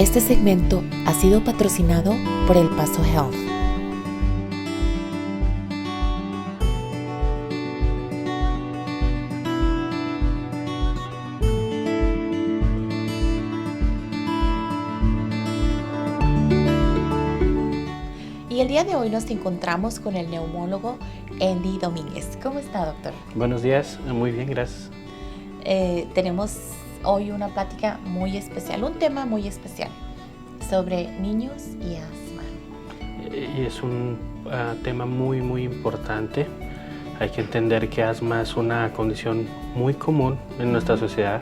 Este segmento ha sido patrocinado por El Paso Health. Y el día de hoy nos encontramos con el neumólogo Andy Domínguez. ¿Cómo está, doctor? Buenos días, muy bien, gracias. Tenemos hoy una plática muy especial, un tema muy especial sobre niños y asma. Y es un tema muy importante. Hay que entender que asma es una condición muy común en nuestra sociedad.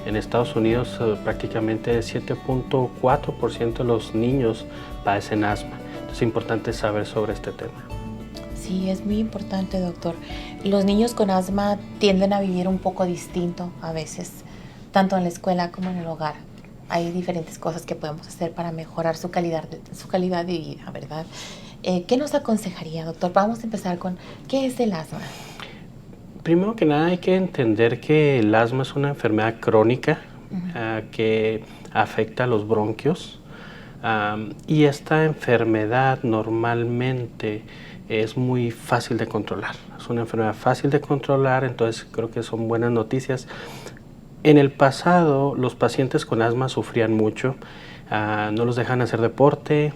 En Estados Unidos prácticamente el 7.4% de los niños padecen asma. Es importante saber sobre este tema. Sí, es muy importante, doctor. Los niños con asma tienden a vivir un poco distinto a veces, tanto en la escuela como en el hogar. Hay diferentes cosas que podemos hacer para mejorar su calidad de vida, ¿verdad? ¿Qué nos aconsejaría, doctor? Vamos a empezar con, ¿qué es el asma? Primero que nada hay que entender que el asma es una enfermedad crónica que afecta a los bronquios. Y esta enfermedad normalmente es muy fácil de controlar. Es una enfermedad fácil de controlar, entonces creo que son buenas noticias. En el pasado los pacientes con asma sufrían mucho, no los dejaban hacer deporte,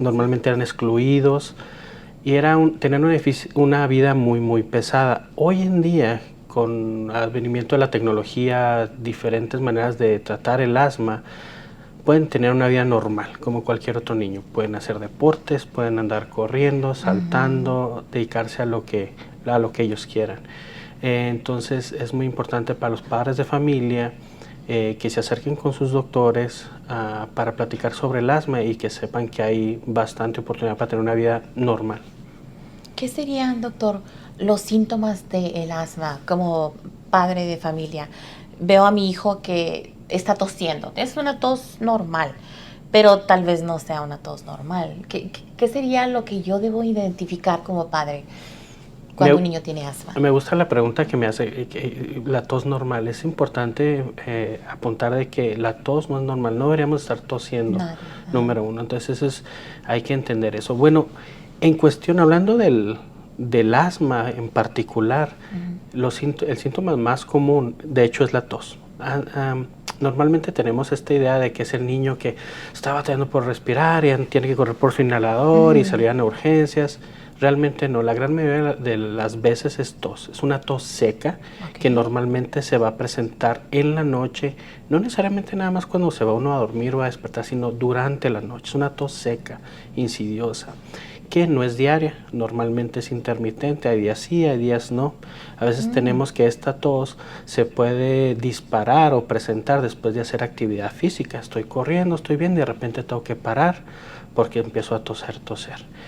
normalmente eran excluidos y tenían una vida muy pesada. Hoy en día, con el advenimiento de la tecnología, diferentes maneras de tratar el asma, pueden tener una vida normal, como cualquier otro niño. Pueden hacer deportes, pueden andar corriendo, saltando, dedicarse a lo que ellos quieran. Entonces es muy importante para los padres de familia que se acerquen con sus doctores para platicar sobre el asma y que sepan que hay bastante oportunidad para tener una vida normal. ¿Qué serían, doctor, los síntomas del asma como padre de familia? Veo a mi hijo que está tosiendo. Es una tos normal, pero tal vez no sea una tos normal. ¿Qué sería lo que yo debo identificar como padre cuando un niño tiene asma? Me gusta la pregunta que me hace, la tos normal. Es importante apuntar de que la tos no es normal. No deberíamos estar tosiendo, número uno. Entonces hay que entender eso. Bueno, en cuestión, hablando del asma en particular, el síntoma más común, de hecho, es la tos. Normalmente tenemos esta idea de que es el niño que está batallando por respirar y tiene que correr por su inhalador y salir a urgencias. Realmente no, la gran mayoría de las veces es tos. Es una tos seca que normalmente se va a presentar en la noche, no necesariamente nada más cuando se va uno a dormir o a despertar, sino durante la noche. Es una tos seca, insidiosa, que no es diaria, normalmente es intermitente, hay días sí, hay días no. A veces tenemos que esta tos se puede disparar o presentar después de hacer actividad física. Estoy corriendo, estoy bien, de repente tengo que parar porque empiezo a toser.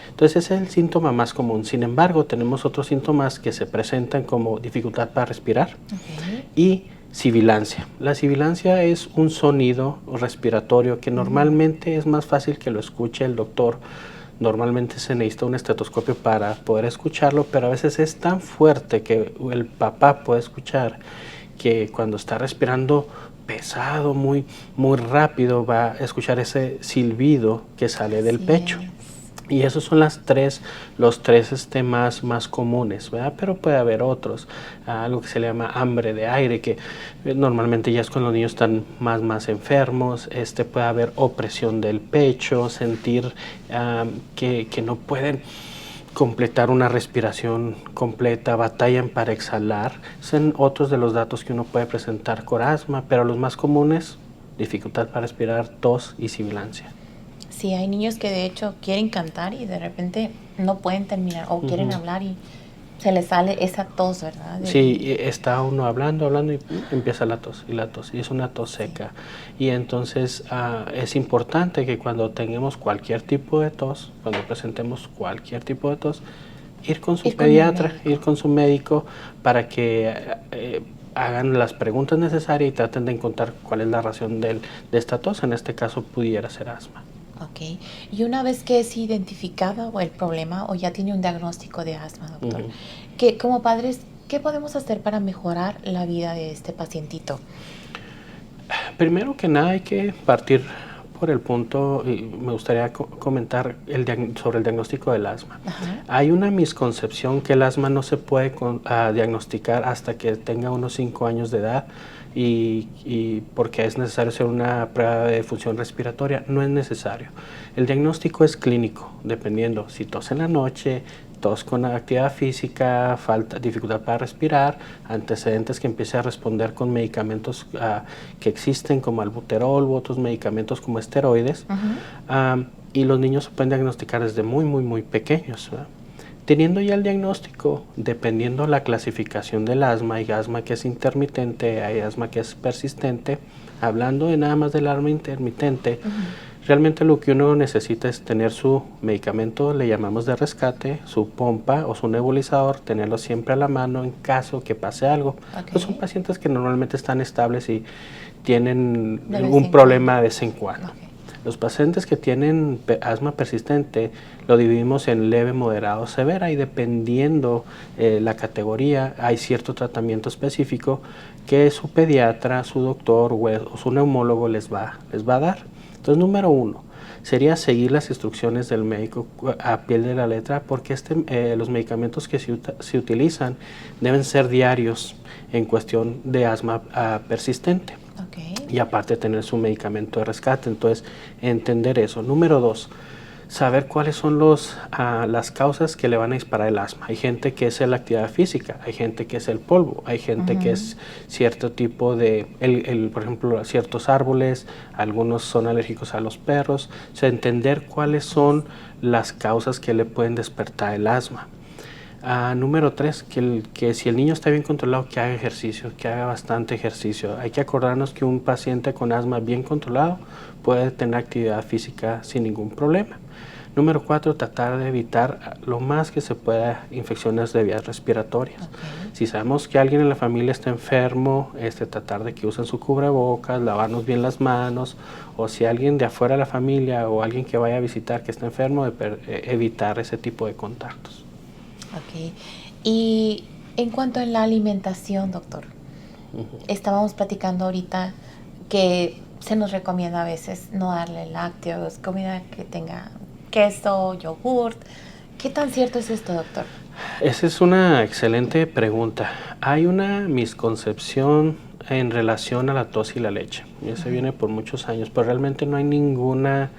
Entonces ese es el síntoma más común. Sin embargo, tenemos otros síntomas que se presentan como dificultad para respirar y sibilancia. La sibilancia es un sonido respiratorio que normalmente es más fácil que lo escuche el doctor. Normalmente se necesita un estetoscopio para poder escucharlo, pero a veces es tan fuerte que el papá puede escuchar que cuando está respirando pesado, muy rápido, va a escuchar ese silbido que sale del pecho. Y esos son los tres más comunes, ¿verdad? Pero puede haber otros, algo que se le llama hambre de aire, que normalmente ya es cuando los niños están más enfermos. Puede haber opresión del pecho, sentir que no pueden completar una respiración completa, batallan para exhalar. Son otros de los datos que uno puede presentar con asma, pero los más comunes, dificultad para respirar, tos y sibilancia. Sí, hay niños que de hecho quieren cantar y de repente no pueden terminar o quieren hablar y se les sale esa tos, ¿verdad? Sí, está uno hablando y empieza la tos y es una tos seca. Y entonces es importante que cuando tengamos cualquier tipo de tos, cuando presentemos cualquier tipo de tos, ir con su pediatra, ir con su médico para que hagan las preguntas necesarias y traten de encontrar cuál es la razón de esta tos. En este caso pudiera ser asma. Ok. Y una vez que es identificado el problema o ya tiene un diagnóstico de asma, doctor, como padres, ¿qué podemos hacer para mejorar la vida de este pacientito? Primero que nada hay que partir por el punto, y me gustaría comentar sobre el diagnóstico del asma. Ajá. Hay una misconcepción que el asma no se puede diagnosticar hasta que tenga unos 5 años de edad y porque es necesario hacer una prueba de función respiratoria. No es necesario. El diagnóstico es clínico, dependiendo si tos en la noche, tos con actividad física, dificultad para respirar, antecedentes que empiece a responder con medicamentos que existen como albuterol u otros medicamentos como esteroides. Y los niños se pueden diagnosticar desde muy pequeños, ¿verdad? Teniendo ya el diagnóstico, dependiendo la clasificación del asma, hay asma que es intermitente, hay asma que es persistente. Hablando de nada más del asma intermitente, realmente lo que uno necesita es tener su medicamento, le llamamos de rescate, su pompa o su nebulizador, tenerlo siempre a la mano en caso que pase algo. Pues son pacientes que normalmente están estables y tienen un problema de vez en cuando. Los pacientes que tienen asma persistente lo dividimos en leve, moderado, severa y dependiendo la categoría hay cierto tratamiento específico que su pediatra, su doctor o su neumólogo les va a dar. Entonces, número 1 sería seguir las instrucciones del médico a pie de la letra porque los medicamentos que se utilizan deben ser diarios en cuestión de asma persistente. Y aparte tener su medicamento de rescate, entonces entender eso. Número 2, saber cuáles son las causas que le van a disparar el asma. Hay gente que es la actividad física, hay gente que es el polvo, hay gente que es cierto tipo de, por ejemplo, ciertos árboles, algunos son alérgicos a los perros. O sea, entender cuáles son las causas que le pueden despertar el asma. Número 3, que si el niño está bien controlado, que haga ejercicio, que haga bastante ejercicio. Hay que acordarnos que un paciente con asma bien controlado puede tener actividad física sin ningún problema. Número 4, tratar de evitar lo más que se pueda infecciones de vías respiratorias. Si sabemos que alguien en la familia está enfermo, tratar de que usen su cubrebocas, lavarnos bien las manos, o si alguien de afuera de la familia o alguien que vaya a visitar que está enfermo, evitar ese tipo de contactos. Y en cuanto a la alimentación, doctor, estábamos platicando ahorita que se nos recomienda a veces no darle lácteos, comida que tenga queso, yogurt. ¿Qué tan cierto es esto, doctor? Esa es una excelente pregunta. Hay una misconcepción en relación a la tos y la leche. Y eso viene por muchos años, pero realmente no hay ninguna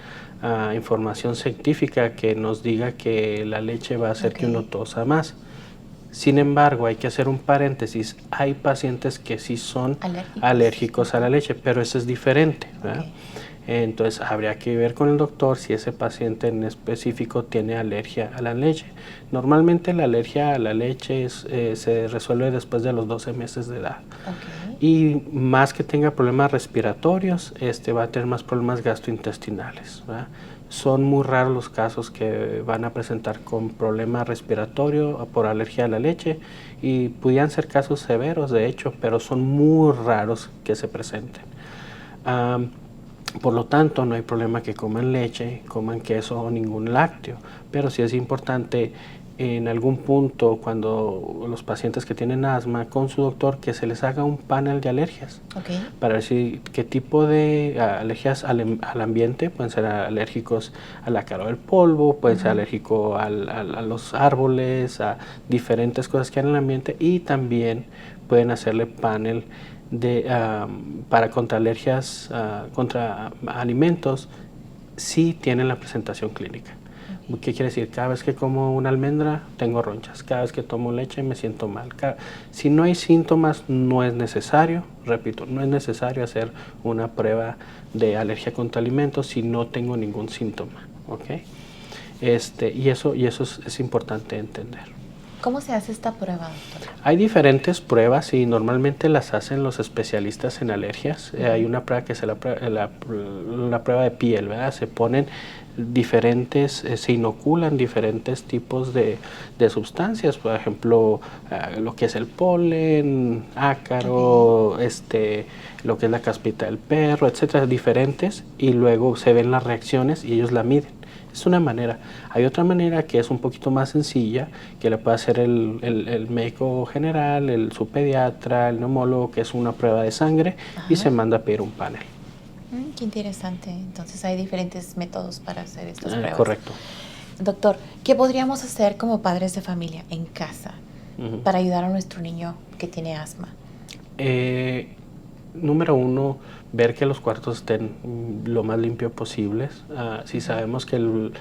información científica que nos diga que la leche va a hacer que uno tosa más. Sin embargo, hay que hacer un paréntesis. Hay pacientes que sí son alérgicos a la leche, pero eso es diferente, ¿verdad? Entonces, habría que ver con el doctor si ese paciente en específico tiene alergia a la leche. Normalmente la alergia a la leche se resuelve después de los 12 meses de edad. Y más que tenga problemas respiratorios, va a tener más problemas gastrointestinales, ¿verdad? Son muy raros los casos que van a presentar con problema respiratorio por alergia a la leche y pudieran ser casos severos, de hecho, pero son muy raros que se presenten. Por lo tanto, no hay problema que coman leche, coman queso o ningún lácteo, pero sí es importante en algún punto cuando los pacientes que tienen asma con su doctor que se les haga un panel de alergias para ver qué tipo de alergias al ambiente, pueden ser alérgicos al ácaro del polvo, pueden ser alérgicos a los árboles, a diferentes cosas que hay en el ambiente y también pueden hacerle panel para contra alergias contra alimentos si tienen la presentación clínica. ¿Qué quiere decir? Cada vez que como una almendra tengo ronchas, cada vez que tomo leche me siento mal. Si no hay síntomas no es necesario, repito, no es necesario hacer una prueba de alergia contra alimentos si no tengo ningún síntoma, y eso es importante entender. ¿Cómo se hace esta prueba, doctor? Hay diferentes pruebas y normalmente las hacen los especialistas en alergias. Hay una prueba que es la prueba de piel, ¿verdad? Se ponen diferentes, se inoculan diferentes tipos de sustancias, por ejemplo, lo que es el polen, ácaro, lo que es la caspita del perro, etcétera, diferentes, y luego se ven las reacciones y ellos la miden. Es una manera. Hay otra manera que es un poquito más sencilla, que la puede hacer el médico general, su pediatra, el neumólogo, que es una prueba de sangre y se manda a pedir un panel. Qué interesante. Entonces hay diferentes métodos para hacer estas pruebas. Correcto. Doctor, ¿qué podríamos hacer como padres de familia en casa para ayudar a nuestro niño que tiene asma? Número uno, ver que los cuartos estén lo más limpios posibles. Si sabemos que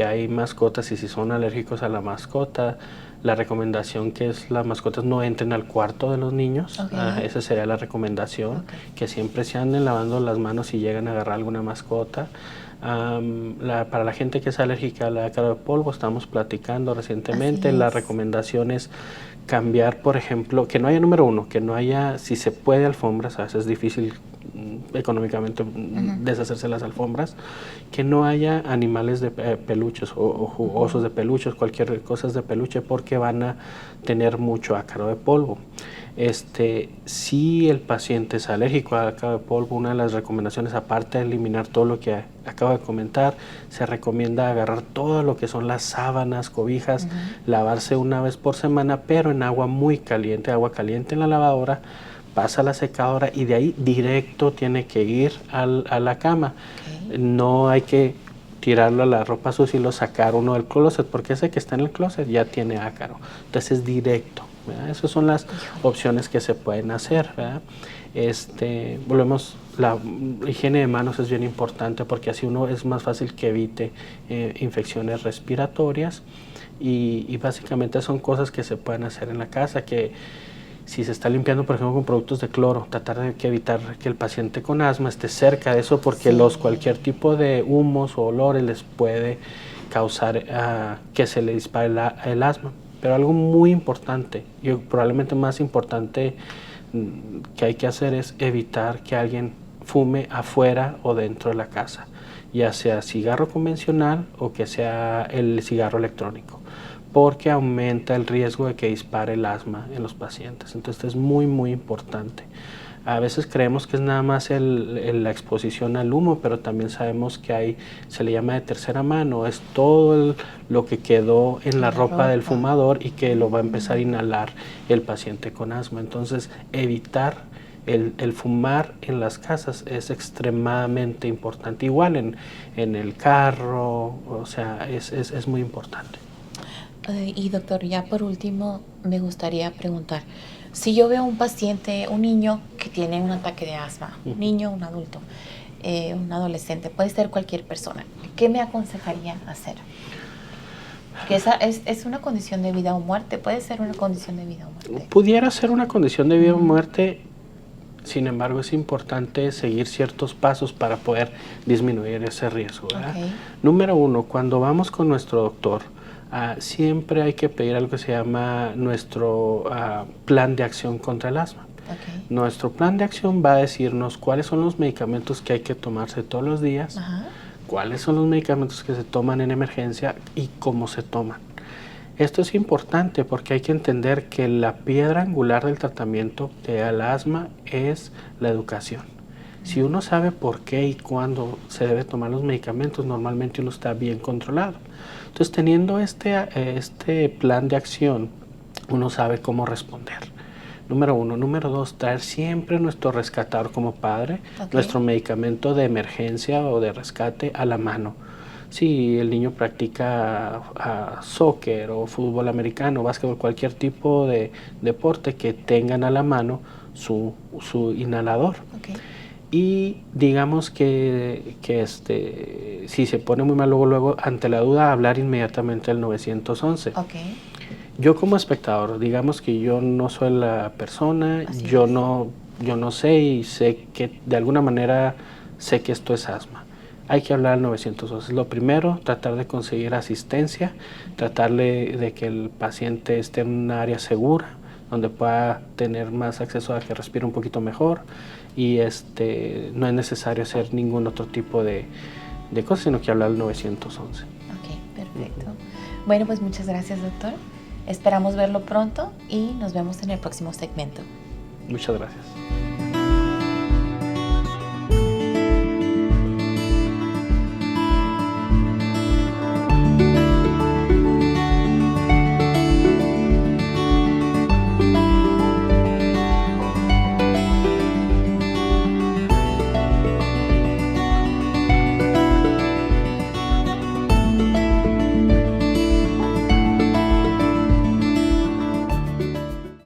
hay mascotas y si son alérgicos a la mascota, la recomendación que es las mascotas no entren al cuarto de los niños. Esa sería la recomendación, que siempre se anden lavando las manos si llegan a agarrar alguna mascota. Para la gente que es alérgica al ácaro de polvo, estamos platicando recientemente, la recomendación es cambiar, por ejemplo, que no haya, número uno, que no haya, si se puede, alfombras. A veces es difícil económicamente deshacerse las alfombras, que no haya animales de peluches o osos de peluches, cualquier cosa de peluche, porque van a tener mucho ácaro de polvo. Si el paciente es alérgico al ácaro de polvo, una de las recomendaciones, aparte de eliminar todo lo que acabo de comentar, se recomienda agarrar todo lo que son las sábanas, cobijas, lavarse una vez por semana, pero en agua muy caliente, agua caliente en la lavadora, pasa a la secadora y de ahí directo tiene que ir a la cama. No hay que tirarlo a la ropa sucia y lo sacar uno del closet, porque ese que está en el closet ya tiene ácaro. Entonces es directo, ¿verdad? Esas son las opciones que se pueden hacer, ¿verdad? Volvemos, la higiene de manos es bien importante porque así uno es más fácil que evite infecciones respiratorias y básicamente son cosas que se pueden hacer en la casa, que si se está limpiando, por ejemplo, con productos de cloro, tratar de evitar que el paciente con asma esté cerca de eso, porque cualquier tipo de humos o olores les puede causar que se le dispare el asma. Pero algo muy importante, y probablemente más importante que hay que hacer, es evitar que alguien fume afuera o dentro de la casa, ya sea cigarro convencional o que sea el cigarro electrónico, porque aumenta el riesgo de que dispare el asma en los pacientes. Entonces es muy, muy importante. A veces creemos que es nada más la exposición al humo, pero también sabemos que se le llama de tercera mano, es todo lo que quedó en la ropa del fumador y que lo va a empezar a inhalar el paciente con asma. Entonces evitar el fumar en las casas es extremadamente importante. Igual en el carro, o sea, es muy importante. Y doctor, ya por último me gustaría preguntar, si yo veo un paciente, un niño que tiene un ataque de asma, un niño, un adulto, un adolescente, puede ser cualquier persona, ¿qué me aconsejaría hacer? Que esa es una condición de vida o muerte, puede ser una condición de vida o muerte. Pudiera ser una condición de vida o muerte, sin embargo es importante seguir ciertos pasos para poder disminuir ese riesgo, ¿verdad? Número uno, cuando vamos con nuestro doctor, siempre hay que pedir algo que se llama nuestro plan de acción contra el asma. Nuestro plan de acción va a decirnos cuáles son los medicamentos que hay que tomarse todos los días, cuáles son los medicamentos que se toman en emergencia y cómo se toman. Esto es importante porque hay que entender que la piedra angular del tratamiento del asma es la educación. Si uno sabe por qué y cuándo se debe tomar los medicamentos, normalmente uno está bien controlado. Entonces, teniendo este plan de acción, uno sabe cómo responder. Número uno. Número dos, traer siempre nuestro rescatador como padre, nuestro medicamento de emergencia o de rescate a la mano. Si el niño practica soccer o fútbol americano, básquetbol, cualquier tipo de deporte, que tengan a la mano su inhalador. Y digamos que si se pone muy mal, luego ante la duda, hablar inmediatamente al 911. Yo como espectador, digamos que yo no soy la persona, yo no sé y sé que de alguna manera sé que esto es asma. Hay que hablar al 911. Lo primero, tratar de conseguir asistencia, tratar de que el paciente esté en un área segura, donde pueda tener más acceso a que respire un poquito mejor y no es necesario hacer ningún otro tipo de cosas, sino que hablar al 911. Perfecto. Bueno, pues muchas gracias, doctor. Esperamos verlo pronto y nos vemos en el próximo segmento. Muchas gracias.